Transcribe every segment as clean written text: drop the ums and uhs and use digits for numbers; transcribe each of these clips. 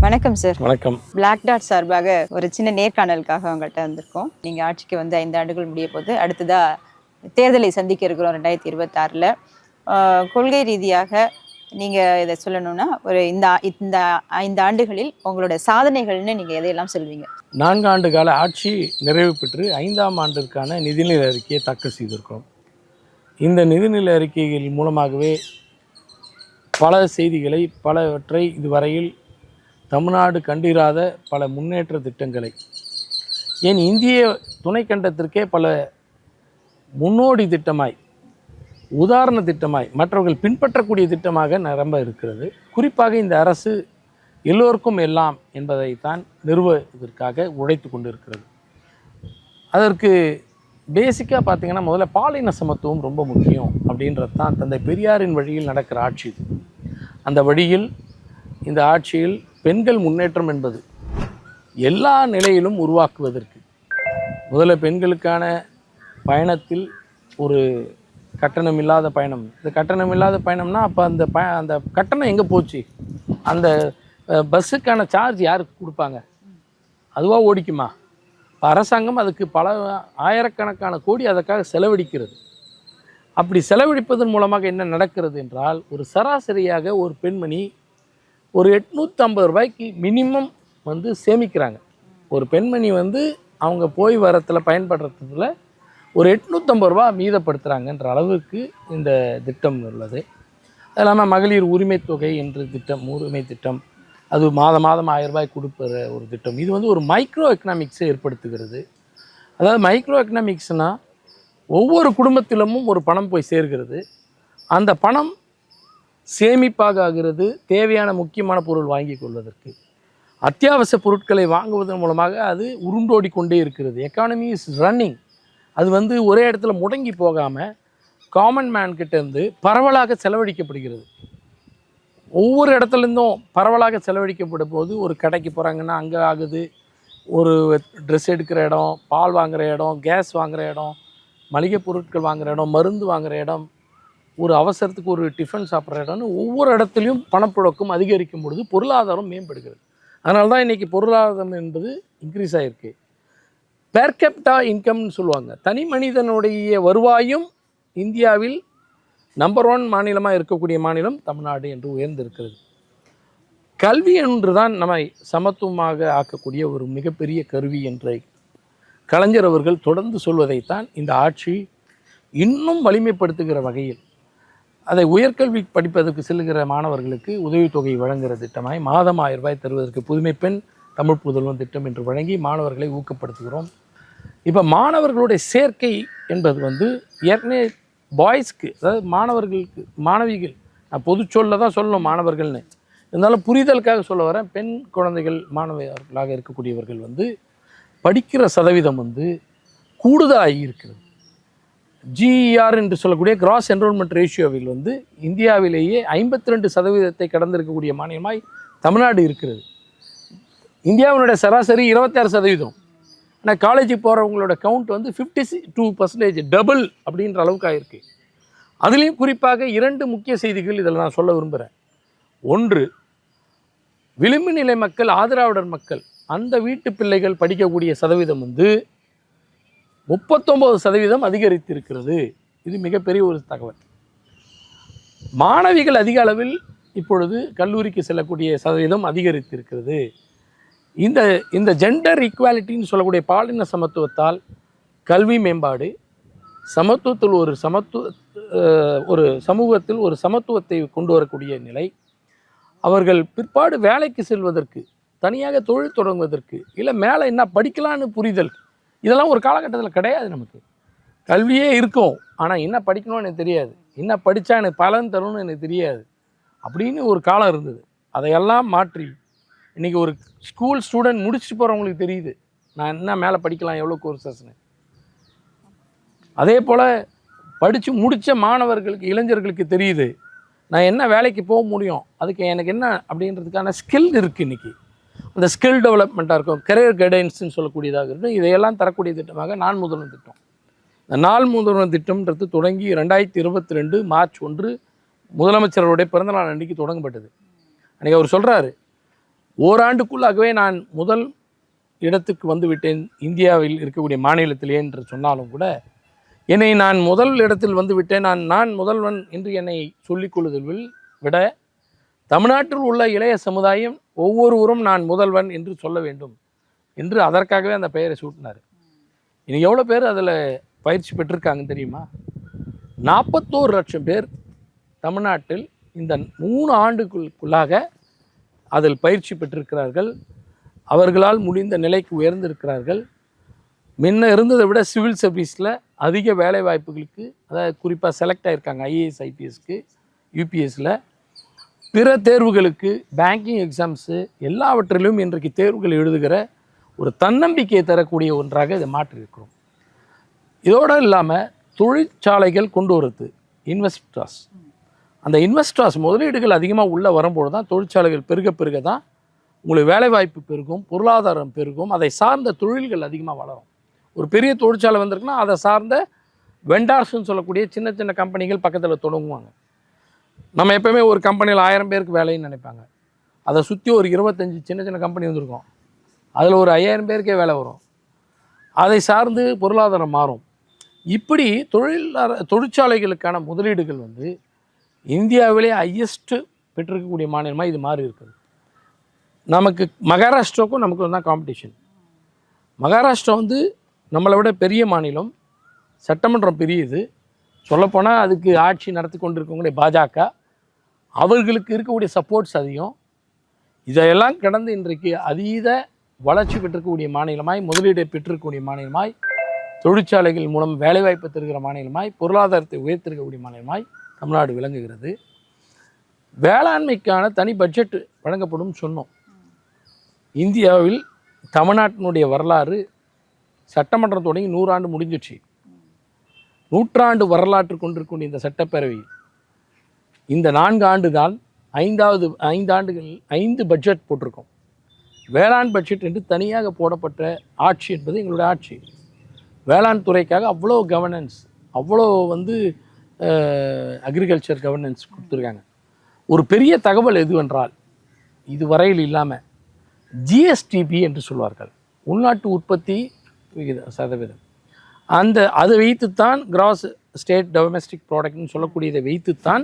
வணக்கம் சார். வணக்கம். Black dot சார்பாக ஒரு சின்ன நேர்காணலுக்காக உங்கள்கிட்ட வந்திருக்கோம். நீங்கள் ஆட்சிக்கு வந்து 5 ஆண்டுகள் முடிய போது அடுத்ததாக தேர்தலை சந்திக்க இருக்கிறோம் 2026. கொள்கை ரீதியாக நீங்கள் இதை சொல்லணும்னா ஒரு இந்த இந்த 5 ஆண்டுகளில் உங்களோட சாதனைகள்னு நீங்கள் எதையெல்லாம் சொல்வீங்க? 4 ஆண்டு கால ஆட்சி நிறைவு பெற்று 5ஆம் ஆண்டிற்கான நிதிநிலை அறிக்கையை தாக்கல் செய்திருக்கிறோம். இந்த நிதிநிலை அறிக்கைகள் மூலமாகவே பல செய்திகளை பலவற்றை இதுவரையில் தமிழ்நாடு கண்டிராத பல முன்னேற்ற திட்டங்களை, ஏன் இந்திய துணைக்கண்டத்திற்கே பல முன்னோடி திட்டமாய், உதாரண திட்டமாய், மற்றவர்கள் பின்பற்றக்கூடிய திட்டமாக நிரம்ப இருக்கிறது. குறிப்பாக இந்த அரசு எல்லோருக்கும் எல்லாம் என்பதைத்தான் நிறுவுவதற்காக உழைத்து கொண்டு இருக்கிறது. அதற்கு பேசிக்காக பார்த்திங்கன்னா, முதல்ல பாலின சமத்துவம் ரொம்ப முக்கியம் அப்படின்றது தான் தந்தை பெரியாரின் வழியில் நடக்கிற ஆட்சி. அந்த வழியில் இந்த ஆட்சியில் பெண்கள் முன்னேற்றம் என்பது எல்லா நிலையிலும் உருவாக்குவதற்கு முதல்ல பெண்களுக்கான பயணத்தில் ஒரு கட்டணம் இல்லாத பயணம். இந்த கட்டணம் இல்லாத பயணம்னா அப்போ அந்த கட்டணம் எங்கே போச்சு? அந்த பஸ்ஸுக்கான சார்ஜ் யாருக்கு கொடுப்பாங்க? அதுவாக ஓடிக்குமா? அரசாங்கம் அதுக்கு பல ஆயிரக்கணக்கான கோடி அதற்காக செலவழிக்கிறது. அப்படி செலவழிப்பதன் மூலமாக என்ன நடக்கிறது என்றால், ஒரு சராசரியாக ஒரு பெண்மணி ஒரு 850 ரூபாய்க்கு மினிமம் வந்து சேமிக்கிறாங்க. ஒரு பெண்மணி வந்து அவங்க போய் வரத்தில் பயன்படுறதுல ஒரு 850 ரூபா மீதப்படுத்துகிறாங்கன்ற அளவுக்கு இந்த திட்டம் உள்ளது. அது இல்லாமல் மகளிர் உரிமை தொகை என்ற திட்டம், உரிமை திட்டம், அது மாதம் 1000 ரூபாய் கொடுக்குற ஒரு திட்டம். இது வந்து ஒரு மைக்ரோ எக்கனாமிக்ஸை ஏற்படுத்துகிறது. அதாவது மைக்ரோ எக்கனாமிக்ஸ்னால் ஒவ்வொரு குடும்பத்திலும் ஒரு பணம் போய் சேர்கிறது. அந்த பணம் சேமிப்பாக ஆகிறது தேவையான முக்கியமான பொருள் வாங்கி கொள்வதற்கு. அத்தியாவசிய பொருட்களை வாங்குவதன் மூலமாக அது உருண்டோடி கொண்டே இருக்கிறது. Economy is running. அது வந்து ஒரே இடத்துல முடங்கி போகாமல் காமன் மேன் கிட்டேருந்து பரவலாக செலவழிக்கப்படுகிறது. ஒவ்வொரு இடத்துலேருந்தும் பரவலாக செலவழிக்கப்படும் போது, ஒரு கடைக்கு போகிறாங்கன்னா அங்கே ஆகுது, ஒரு ட்ரெஸ் எடுக்கிற இடம், பால் வாங்குகிற இடம், கேஸ் வாங்குகிற இடம், மளிகை பொருட்கள் வாங்குகிற இடம், மருந்து வாங்குகிற இடம், ஒரு அவசரத்துக்கு ஒரு டிஃபன் சாப்பிட்ற இடம்னு ஒவ்வொரு இடத்துலையும் பணப்புழக்கம் அதிகரிக்கும் பொழுது பொருளாதாரம் மேம்படுகிறது. அதனால தான் இன்றைக்கி பொருளாதாரம் என்பது இன்க்ரீஸ் ஆகிருக்கு. பெர் கேபிட்டா இன்கம்னு சொல்லுவாங்க. தனி மனிதனுடைய வருவாயும் இந்தியாவில் நம்பர் 1 மாநிலமாக இருக்கக்கூடிய மாநிலம் தமிழ்நாடு என்று உயர்ந்திருக்கிறது. கல்வி என்று தான் நம்மை சமத்துவமாக ஆக்கக்கூடிய ஒரு மிகப்பெரிய கருவி என்ற கலைஞர் அவர்கள் தொடர்ந்து சொல்வதைத்தான் இந்த ஆட்சி இன்னும் வலிமைப்படுத்துகிற வகையில், அதை உயர்கல்வி படிப்பதற்கு செல்லுகிற மாணவர்களுக்கு உதவித்தொகை வழங்குகிற திட்டமாய் மாதம் 1000 ரூபாய் தருவதற்கு புதுமை பெண் தமிழ் புதல்வன் திட்டம் என்று வழங்கி மாணவர்களை ஊக்கப்படுத்துகிறோம். இப்போ மாணவர்களுடைய சேர்க்கை என்பது வந்து ஏற்கனவே பாய்ஸ்க்கு, அதாவது மாணவர்களுக்கு, மாணவிகள், நான் பொது சொல்ல தான் சொல்லணும் மாணவர்கள்னு, இருந்தாலும் புரிதலுக்காக சொல்ல வரேன். பெண் குழந்தைகள் மாணவர்களாக இருக்கக்கூடியவர்கள் வந்து படிக்கிற சதவீதம் வந்து கூடுதலாகி இருக்கிறது. ஜிஇஆர் என்று சொல்லக்கூடிய கிராஸ் என்ரோல்மெண்ட் ரேஷியோவில் வந்து இந்தியாவிலேயே 52% கடந்திருக்கக்கூடிய மாநிலமாய் தமிழ்நாடு இருக்கிறது. இந்தியாவினுடைய சராசரி 26%. ஆனால் காலேஜுக்கு போகிறவங்களோட கவுண்ட் வந்து 52%, டபுள் அப்படின்ற அளவுக்கு ஆகிருக்கு. அதுலேயும் குறிப்பாக 2 முக்கிய செய்திகள் இதில் நான் சொல்ல விரும்புகிறேன். ஒன்று, விளிம்பு நிலை மக்கள், ஆதரவாளர் மக்கள், அந்த வீட்டு பிள்ளைகள் படிக்கக்கூடிய சதவீதம் வந்து 39% அதிகரித்திருக்கிறது. இது மிகப்பெரிய ஒரு தகவல். மாணவிகள் அதிக அளவில் இப்பொழுது கல்லூரிக்கு செல்லக்கூடிய சதவீதம் அதிகரித்திருக்கிறது. இந்த ஜெண்டர் ஈக்குவாலிட்டின்னு சொல்லக்கூடிய பாலின சமத்துவத்தால் கல்வி மேம்பாடு, சமத்துவத்தில் ஒரு சமூகத்தில் ஒரு சமத்துவத்தை கொண்டு வரக்கூடிய நிலை, அவர்கள் பிற்பாடு வேலைக்கு செல்வதற்கு, தனியாக தொழில் தொடங்குவதற்கு, இல்லை மேலே என்ன படிக்கலான்னு புரிதல், இதெல்லாம் ஒரு காலகட்டத்தில் கிடையாது. நமக்கு கல்வியே இருக்கும், ஆனால் என்ன படிக்கணும்னு எனக்கு தெரியாது, என்ன படித்தா எனக்கு பலன் தரும்னு எனக்கு தெரியாது அப்படின்னு ஒரு காலம் இருந்தது. அதையெல்லாம் மாற்றி இன்றைக்கி ஒரு ஸ்கூல் ஸ்டூடெண்ட் முடிச்சுட்டு போகிறவங்களுக்கு தெரியுது நான் என்ன மேலே படிக்கலாம், எவ்வளோ கோர்சஸ்ன்னு. அதே போல் படித்து முடித்த மாணவர்களுக்கு, இளைஞர்களுக்கு தெரியுது நான் என்ன வேலைக்கு போக முடியும், அதுக்கு எனக்கு என்ன அப்படின்றதுக்கான ஸ்கில் இருக்குது. இன்றைக்கி அந்த ஸ்கில் டெவலப்மெண்ட்டாக இருக்கும், கரியர் கைடன்ஸ்ன்னு சொல்லக்கூடியதாக இருக்கும். இதையெல்லாம் தரக்கூடிய திட்டமாக நான் முதல்வன் திட்டம். இந்த நாள் முதல்வன் திட்டம்ன்றது தொடங்கி 2022 மார்ச் 1 முதலமைச்சருடைய பிறந்தநாள் அன்றைக்கி தொடங்கப்பட்டது. அன்றைக்கி அவர் சொல்கிறாரு, ஓராண்டுக்குள்ளாகவே நான் முதல் இடத்துக்கு வந்து விட்டேன் இந்தியாவில் இருக்கக்கூடிய மாநிலத்திலே என்று சொன்னாலும் கூட என்னை நான் முதல் இடத்தில் வந்து விட்டேன், நான் முதல்வன் என்று என்னை சொல்லிக் கொள்ளுதல் விட தமிழ்நாட்டில் உள்ள இளைய சமுதாயம் ஒவ்வொருவரும் நான் முதல்வன் என்று சொல்ல வேண்டும் என்று அதற்காகவே அந்த பெயரை சூட்டினார். இன்னைக்கு எவ்வளோ பேர் அதில் பயிற்சி பெற்றிருக்காங்கன்னு தெரியுமா? 41 லட்சம் பேர் தமிழ்நாட்டில் இந்த 3 ஆண்டுக்குள்ளாக அதில் பயிற்சி பெற்றிருக்கிறார்கள். அவர்களால் முடிந்த நிலைக்கு உயர்ந்திருக்கிறார்கள். முன்ன இருந்ததை விட சிவில் சர்வீஸில் அதிக வேலை வாய்ப்புகளுக்கு, அதாவது குறிப்பாக செலக்ட் ஆகியிருக்காங்க ஐஏஎஸ் ஐபிஎஸ்க்கு, யூபிஎஸ்சில், பிற தேர்வுகளுக்கு, பேங்கிங் எக்ஸாம்ஸு எல்லாவற்றிலும் இன்றைக்கு தேர்வுகள் எழுதுகிற ஒரு தன்னம்பிக்கையை தரக்கூடிய ஒன்றாக இதை மாற்றியிருக்கிறோம். இதோடு இல்லாமல் தொழிற்சாலைகள் கொண்டு வரது, இன்வெஸ்டர்ஸ், அந்த இன்வெஸ்டர்ஸ் முதலீடுகள் அதிகமாக உள்ளே வரும்போது தான் தொழிற்சாலைகள் பெருக தான் உங்களுக்கு வேலைவாய்ப்பு பெருகும், பொருளாதாரம் பெருகும், அதை சார்ந்த தொழில்கள் அதிகமாக வளரும். ஒரு பெரிய தொழிற்சாலை வந்திருக்குன்னா அதை சார்ந்த வெண்டார்ஸ்ன்னு சொல்லக்கூடிய சின்ன சின்ன கம்பெனிகள் பக்கத்தில் தொடங்குவாங்க. நம்ம எப்போவுமே ஒரு கம்பெனியில் 1000 பேருக்கு வேலைன்னு நினைப்பாங்க. அதை சுற்றி ஒரு 25 சின்ன சின்ன கம்பெனி வந்திருக்கும். அதில் ஒரு 5000 பேருக்கே வேலை வரும். அதை சார்ந்து பொருளாதாரம் மாறும். இப்படி தொழிற்சாலைகளுக்கான முதலீடுகள் வந்து இந்தியாவிலே ஹையஸ்ட்டு பெற்றிருக்கக்கூடிய மாநிலமாக இது மாறி இருக்குது. நமக்கு மகாராஷ்டிராவுக்கும் நமக்கு தான் காம்படிஷன். மகாராஷ்டிரா வந்து நம்மளை விட பெரிய மாநிலம், சட்டமன்றம் பெரியது, சொல்லப்போனால் அதுக்கு ஆட்சி நடத்தி கொண்டிருக்கக்கூடிய பாஜக, அவர்களுக்கு இருக்கக்கூடிய சப்போர்ட்ஸ் அதிகம். இதையெல்லாம் கடந்து இன்றைக்கு அதீத வளர்ச்சி பெற்றிருக்கக்கூடிய மாநிலமாய், முதலீடை பெற்றிருக்கக்கூடிய மாநிலமாய், தொழிற்சாலைகள் மூலம் வேலைவாய்ப்பு தருகிற மாநிலமாய், பொருளாதாரத்தை உயர்த்திருக்கக்கூடிய மாநிலமாய் தமிழ்நாடு விளங்குகிறது. வேளாண்மைக்கான தனி பட்ஜெட் வழங்கப்படும் சொன்னோம். இந்தியாவில் தமிழ்நாட்டினுடைய வரலாறு சட்டமன்றம் தொடங்கி 100 ஆண்டு முடிஞ்சிடுச்சு. 100 ஆண்டு வரலாற்று கொண்டிருக்கக்கூடிய இந்த சட்டப்பேரவை இந்த 4 ஆண்டு தான் 5 ஆண்டுகள் 5 பட்ஜெட் போட்டிருக்கோம். வேளாண் பட்ஜெட் என்று தனியாக போடப்பட்ட ஆட்சி என்பது எங்களுடைய ஆட்சி. வேளாண் துறைக்காக அவ்வளோ கவர்னன்ஸ், அவ்வளோ வந்து அக்ரிகல்ச்சர் கவர்னன்ஸ் கொடுத்துருக்காங்க. ஒரு பெரிய தகவல் எதுவென்றால், இதுவரையில் இல்லாமல் ஜிஎஸ்டிபி என்று சொல்வார்கள், உள்நாட்டு உற்பத்தி சதவீதம், அதை வைத்துத்தான் கிராஸ் ஸ்டேட் டொமஸ்டிக் ப்ராடக்ட்னு சொல்லக்கூடியதை வைத்துத்தான்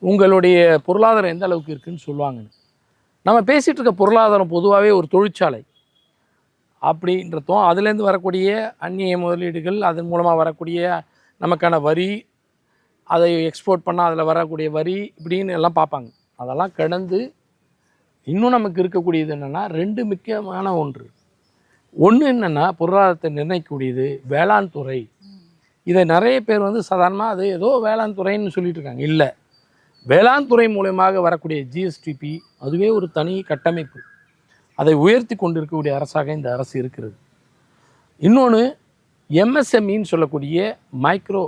உங்களுடைய பொருளாதாரம் எந்த அளவுக்கு இருக்குதுன்னு சொல்லுவாங்கன்னு. நம்ம பேசிகிட்டு இருக்க பொருளாதாரம் பொதுவாகவே ஒரு தொழிற்சாலை அப்படின்றதும், அதுலேருந்து வரக்கூடிய அந்நிய முதலீடுகள், அதன் மூலமாக வரக்கூடிய நமக்கான வரி, அதை எக்ஸ்போர்ட் பண்ணால் அதில் வரக்கூடிய வரி, இப்படின்னு எல்லாம் பார்ப்பாங்க. அதெல்லாம் கடந்து இன்னும் நமக்கு இருக்கக்கூடியது என்னென்னா 2 முக்கியமான ஒன்று என்னென்னா பொருளாதாரத்தை நிர்ணயிக்கக்கூடியது வேளாண் துறை. இதை நிறைய பேர் வந்து சாதாரணமாக அது ஏதோ வேளாண் துறைன்னு சொல்லிட்டு இருக்காங்க. இல்லை, வேளாண் துறை மூலமாக வரக்கூடிய ஜிஎஸ்டிபி அதுவே ஒரு தனி கட்டமைப்பு. அதை உயர்த்தி கொண்டிருக்கக்கூடிய அரசாக இந்த அரசு இருக்கிறது. இன்னொன்று எம்எஸ்எம்இன்னு சொல்லக்கூடிய micro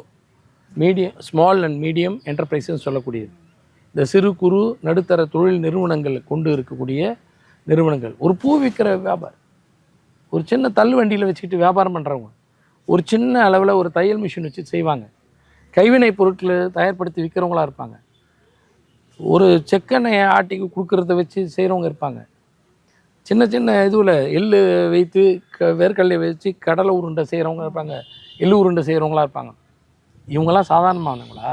medium small and medium என்டர்பிரைஸ்ன்னு சொல்லக்கூடியது. இந்த சிறு குறு நடுத்தர தொழில் நிறுவனங்கள் கொண்டு இருக்கக்கூடிய நிறுவனங்கள். ஒரு பூ விற்கிற வியாபாரம், ஒரு சின்ன தள்ளு வண்டியில் வச்சுக்கிட்டு வியாபாரம் பண்ணுறவங்க, ஒரு சின்ன அளவில் ஒரு தையல் மிஷின் வச்சு செய்வாங்க, கைவினை பொருட்களை தயார்படுத்தி விற்கிறவங்களாக இருப்பாங்க, ஒரு செக்கெண்ணெயை ஆட்டிக்கு கொடுக்குறத வச்சு செய்கிறவங்க இருப்பாங்க, சின்ன சின்ன இதுவில் எள்ளு வைத்து வேர்க்கடலை வச்சு கடலை உருண்டை செய்கிறவங்க இருப்பாங்க, எள்ளு உருண்டை செய்கிறவங்களாக இருப்பாங்க. இவங்கெல்லாம் சாதாரணமானவங்களா?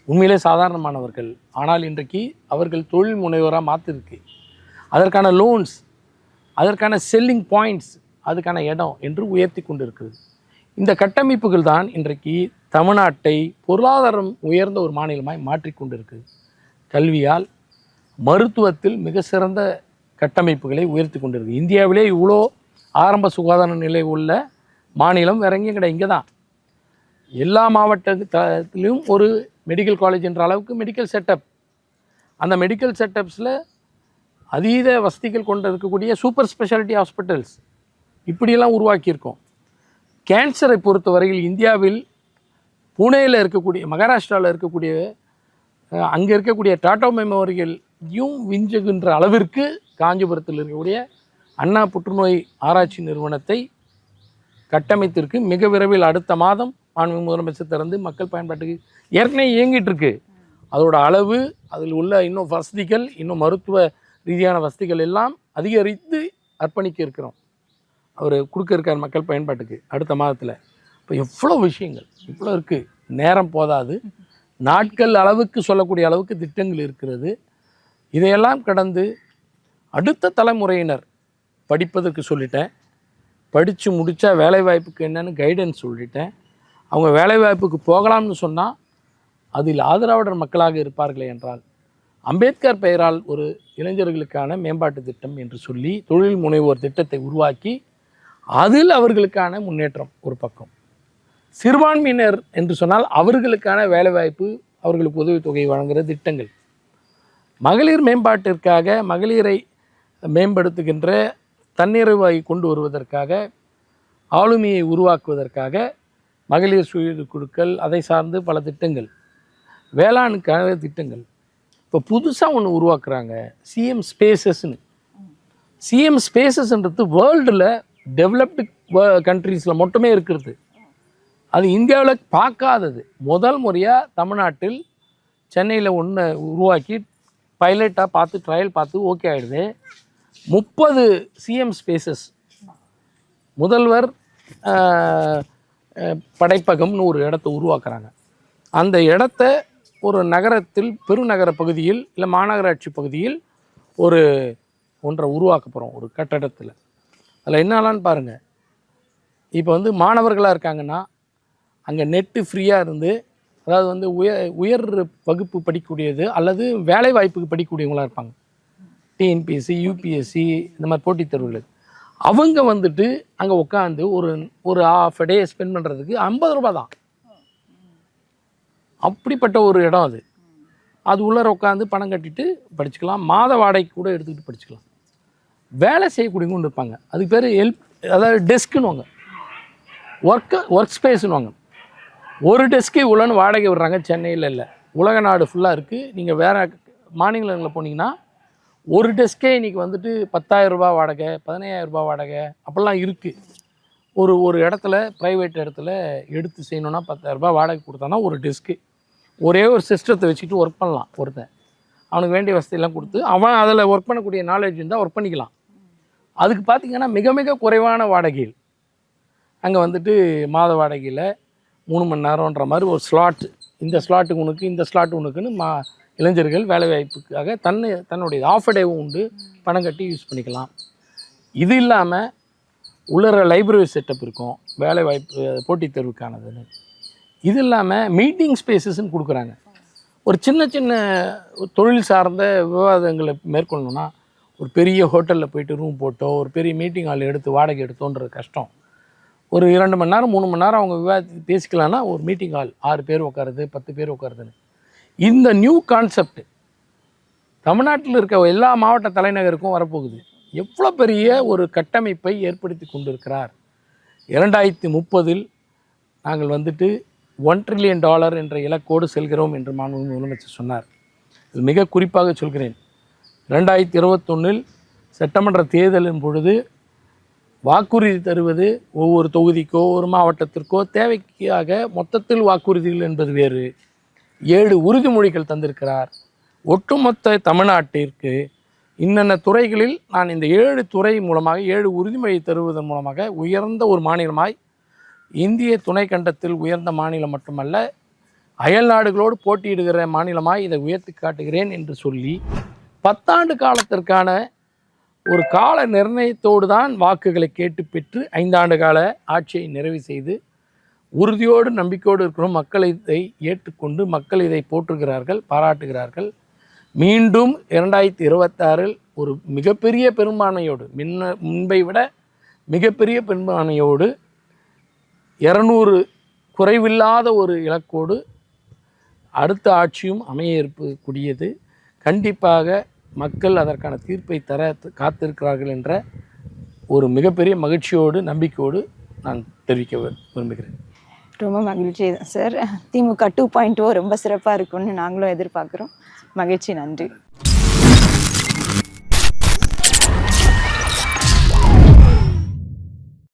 உண்மையிலே சாதாரணமானவர்கள். ஆனால் இன்றைக்கு அவர்கள் தொழில் முனைவராக மாற்றிருக்கு. அதற்கான லோன்ஸ், அதற்கான செல்லிங் பாயிண்ட்ஸ், அதுக்கான இடம் என்று உயர்த்தி கொண்டு இருக்குது. இந்த கட்டமைப்புகள் தான் இன்றைக்கு தமிழ்நாட்டை பொருளாதாரம் உயர்ந்த ஒரு மாநிலமாய் மாற்றிக்கொண்டு இருக்குது. கல்வியால், மருத்துவத்தில் மிக சிறந்த கட்டமைப்புகளை உயர்த்தி கொண்டு இருக்குது. இந்தியாவிலே இவ்வளோ ஆரம்ப சுகாதார நிலை உள்ள மாநிலம் வேற எங்கேயும் கிடையாது. இங்கே தான் எல்லா மாவட்டத்திலும் ஒரு மெடிக்கல் காலேஜ் என்ற அளவுக்கு மெடிக்கல் செட்டப். அந்த மெடிக்கல் செட்டப்ஸில் அதீத வசதிகள் கொண்டு இருக்கக்கூடிய சூப்பர் ஸ்பெஷாலிட்டி ஹாஸ்பிட்டல்ஸ் இப்படியெல்லாம் உருவாக்கியிருக்கோம். கேன்சரை பொறுத்தவரையில் இந்தியாவில் புனேயில் இருக்கக்கூடிய, மகாராஷ்டிராவில் இருக்கக்கூடிய, அங்கே இருக்கக்கூடிய டாடா மெமோரியலையும் விஞ்சுகின்ற அளவிற்கு காஞ்சிபுரத்தில் இருக்கக்கூடிய அண்ணா புற்றுநோய் ஆராய்ச்சி நிறுவனத்தை கட்டமைத்திற்கு மிக விரைவில் அடுத்த மாதம் மாண்புமிகு முதலமைச்சர் திறந்து மக்கள் பயன்பாட்டுக்கு ஏற்கனவே இயங்கிட்டு இருக்கு. அதோட அளவு, அதில் உள்ள இன்னும் வசதிகள், இன்னும் மருத்துவ ரீதியான வசதிகள் எல்லாம் அதிகரித்து அர்ப்பணிக்க இருக்கிறோம். அவர் கொடுக்க இருக்கார் மக்கள் பயன்பாட்டுக்கு அடுத்த மாதத்தில். இப்போ எவ்வளோ விஷயங்கள் இவ்வளோ இருக்குது, நேரம் போதாது. நாட்கள் அளவுக்கு சொல்லக்கூடிய அளவுக்கு திட்டங்கள் இருக்கிறது. இதையெல்லாம் கடந்து அடுத்த தலைமுறையினர் படிப்பதற்கு சொல்லிட்டேன். படித்து முடித்தா வேலைவாய்ப்புக்கு என்னென்னு கைடன்ஸ் சொல்லிட்டேன். அவங்க வேலைவாய்ப்புக்கு போகலாம்னு சொன்னால் அதில் ஆதரவாளர் மக்களாக இருப்பார்களே என்றால் அம்பேத்கர் பெயரால் ஒரு இளைஞர்களுக்கான மேம்பாட்டு திட்டம் என்று சொல்லி தொழில் முனைவோர் திட்டத்தை உருவாக்கி அதில் அவர்களுக்கான முன்னேற்றம் ஒரு பக்கம். சிறுபான்மையினர் என்று சொன்னால் அவர்களுக்கான வேலைவாய்ப்பு, அவர்களுக்கு உதவித்தொகை வழங்குகிற திட்டங்கள், மகளிர் மேம்பாட்டிற்காக மகளிரை மேம்படுத்துகின்ற தன்னிறைவாய் கொண்டு வருவதற்காக, ஆளுமையை உருவாக்குவதற்காக மகளிர் சுய குழுக்கள், அதை சார்ந்து பல திட்டங்கள், வேளாணுக்கான திட்டங்கள். இப்போ புதுசாக ஒன்று உருவாக்குறாங்க, சிஎம் ஸ்பேசஸ்ன்னு. சிஎம் ஸ்பேசஸ்ன்றது வேர்ல்டில் டெவலப்டு கண்ட்ரீஸில் மட்டுமே இருக்கிறது. அது இந்தியாவில் பார்க்காதது. முதல் முறையாக தமிழ்நாட்டில் சென்னையில் ஒன்று உருவாக்கி பைலட்டாக பார்த்து ட்ரையல் பார்த்து ஓகே ஆகிடுது. 30 சிஎம் ஸ்பேசஸ், முதல்வர் படைப்பகம்னு ஒரு இடத்த உருவாக்குறாங்க. அந்த இடத்த ஒரு நகரத்தில், பெருநகர பகுதியில் இல்லை மாநகராட்சி பகுதியில் ஒன்றை உருவாக்க போகிறோம் ஒரு கட்டடத்தில். அதில் என்னலான்னு பாருங்கள். இப்போ மாணவர்களாக இருக்காங்கன்னா அங்கே நெட்டு ஃப்ரீயாக இருந்து, அதாவது உயர் வகுப்பு படிக்கக்கூடியது அல்லது வேலை வாய்ப்புக்கு படிக்கக்கூடியவங்களாக இருப்பாங்க. டிஎன்பிஎஸ்சி, யூபிஎஸ்சி இந்த மாதிரி போட்டித் தேர்வுகளுக்கு அவங்க அங்கே உட்காந்து ஒரு ½ டே ஸ்பெண்ட் பண்ணுறதுக்கு 50 ரூபா தான். அப்படிப்பட்ட ஒரு இடம் அது. அது உள்ளார உட்காந்து பணம் கட்டிட்டு படிச்சுக்கலாம். மாத வாடகைக்கு கூட எடுத்துக்கிட்டு படிச்சுக்கலாம். வேலை செய்யக்கூடியவங்க இருப்பாங்க. அதுக்கு பேர் அதாவது டெஸ்க்குன்னுவாங்க, ஒர்க் ஸ்பேஸ்னுவாங்க. ஒரு டெஸ்க்கு இவ்வளோன்னு வாடகை விடுறாங்க. சென்னையில் இல்லை, உலக நாடு ஃபுல்லாக இருக்குது. நீங்கள் வேறு மாநிலங்களில் போனீங்கன்னா ஒரு டெஸ்க்கே இன்றைக்கி 10,000 ரூபா வாடகை, 15,000 ரூபா வாடகை அப்படிலாம் இருக்குது. ஒரு இடத்துல ப்ரைவேட் இடத்துல எடுத்து செய்யணுன்னா 10,000 ரூபா வாடகை கொடுத்தானா ஒரு டெஸ்க்கு. ஒரே ஒரு சிஸ்டத்தை வச்சுக்கிட்டு ஒர்க் பண்ணலாம். ஒருத்தன் அவனுக்கு வேண்டிய வசதியெல்லாம் கொடுத்து அவன் அதில் ஒர்க் பண்ணக்கூடிய நாலேஜ் இருந்தால் ஒர்க் பண்ணிக்கலாம். அதுக்கு பார்த்திங்கன்னா மிக மிக குறைவான வாடகையில் அங்கே மாத வாடகையில் 3 மணி நேரம்ன்ற மாதிரி ஒரு ஸ்லாட், இந்த ஸ்லாட்டுக்கு உனக்கு, இந்த ஸ்லாட்டு உனக்குன்னு இளைஞர்கள் வேலைவாய்ப்புக்காக தன்னுடைய ½ டேவும் உண்டு, பணம் கட்டி யூஸ் பண்ணிக்கலாம். இது இல்லாமல் உள்ளற லைப்ரரி செட்டப் இருக்கும், வேலைவாய்ப்பு போட்டித் தேர்வுக்கானதுன்னு. இது இல்லாமல் மீட்டிங் ஸ்பேசஸ்ன்னு கொடுக்குறாங்க. ஒரு சின்ன சின்ன தொழில் சார்ந்த விவாதங்களை மேற்கொள்ளணுன்னா ஒரு பெரிய ஹோட்டலில் போய்ட்டு ரூம் போட்டோ, ஒரு பெரிய மீட்டிங் ஹால் எடுத்து வாடகை எடுத்தோன்றது கஷ்டம். ஒரு 2 மணி நேரம் 3 மணி நேரம் அவங்க விவாதத்துக்கு பேசிக்கலான்னா ஒரு மீட்டிங் ஹால் 6 பேர் உட்காருது, 10 பேர் உட்காருதுன்னு. இந்த நியூ கான்செப்ட் தமிழ்நாட்டில் இருக்க எல்லா மாவட்ட தலைநகருக்கும் வரப்போகுது. எவ்வளோ பெரிய ஒரு கட்டமைப்பை ஏற்படுத்தி கொண்டிருக்கிறார். 2030 நாங்கள் $1 trillion என்ற இலக்கோடு செல்கிறோம் என்று மாண்புமிகு முதலமைச்சர் சொன்னார். இது மிக குறிப்பாக சொல்கிறேன். 2021 சட்டமன்ற தேர்தலின் பொழுது வாக்குறுதி தருவது ஒவ்வொரு தொகுதிக்கோ ஒரு மாவட்டத்திற்கோ தேவைக்காக மொத்தத்தில் வாக்குறுதிகள் என்பது வேறு. 7 உறுதிமொழிகள் தந்திருக்கிறார். ஒட்டுமொத்த தமிழ்நாட்டிற்கு இன்னென்ன துறைகளில் நான் இந்த 7 துறை மூலமாக 7 உறுதிமொழி தருவதன் மூலமாக உயர்ந்த ஒரு மாநிலமாய், இந்திய துணை கண்டத்தில் உயர்ந்த மாநிலம் மட்டுமல்ல, அயல் நாடுகளோடு போட்டியிடுகிற மாநிலமாய் இதை உயர்த்தி காட்டுகிறேன் என்று சொல்லி 10 ஆண்டு காலத்திற்கான ஒரு கால நிர்ணயத்தோடு தான் வாக்குகளை கேட்டு பெற்று 5 ஆண்டு கால ஆட்சியை நிறைவு செய்து உறுதியோடு நம்பிக்கையோடு இருக்கிறோம். மக்கள் இதை ஏற்றுக்கொண்டு மக்கள் இதை போற்றுகிறார்கள், பாராட்டுகிறார்கள். மீண்டும் 2026 ஒரு மிகப்பெரிய பெரும்பான்மையோடு, முன்பை விட மிகப்பெரிய பெரும்பான்மையோடு 200 குறைவில்லாத ஒரு இலக்கோடு அடுத்த ஆட்சியும் அமைய இருக்கக்கூடியது. கண்டிப்பாக மக்கள் அதற்கான தீர்ப்பை தர காத்திருக்கிறார்கள் என்ற ஒரு மிகப்பெரிய மகிழ்ச்சியோடு நம்பிக்கையோடு நான் தெரிவிக்க விரும்புகிறேன். ரொம்ப மகிழ்ச்சி தான் சார். திமுக 2.0 ரொம்ப சிறப்பாக இருக்கும்னு நாங்களும் எதிர்பார்க்குறோம். மகிழ்ச்சி, நன்றி.